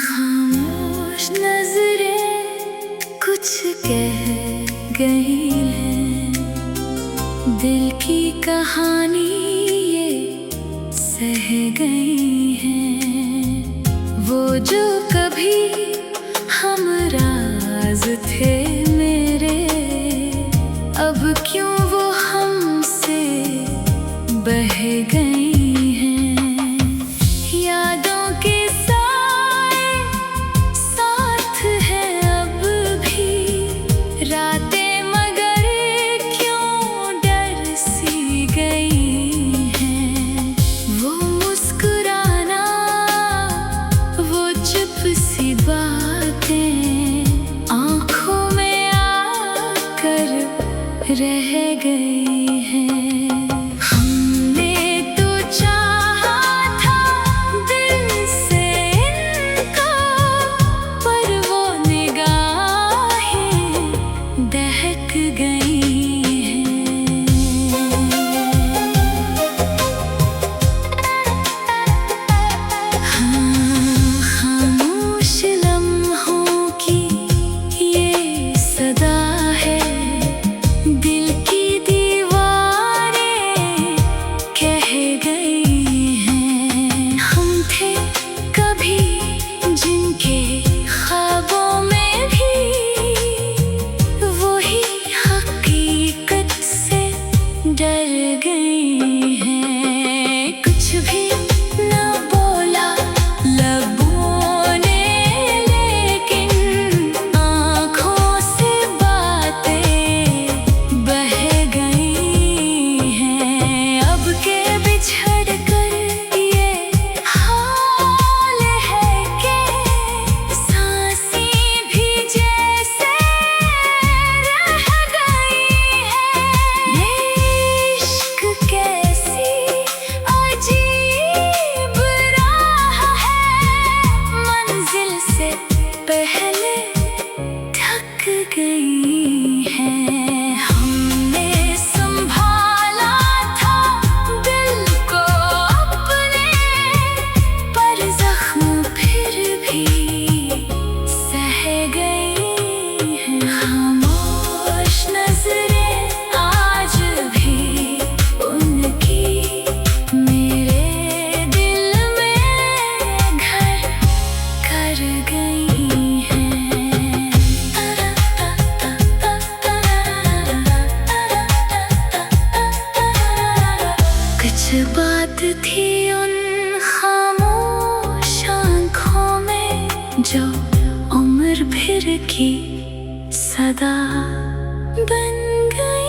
खामोश नजरें कुछ कह गई हैं, दिल की कहानी ये सह गई हैं। वो जो कभी हम राज थे मेरे, अब क्यों वो हमसे बह गई हैं। यादों के साए साथ है अब भी, रातें मगर क्यों डर सी गई हैं। वो मुस्कुराना, वो चुप सी बातें आँखों में आकर रह गई हैं। बात थी उन खामोश आँखों में, जो उम्र भर की सदा बन गई।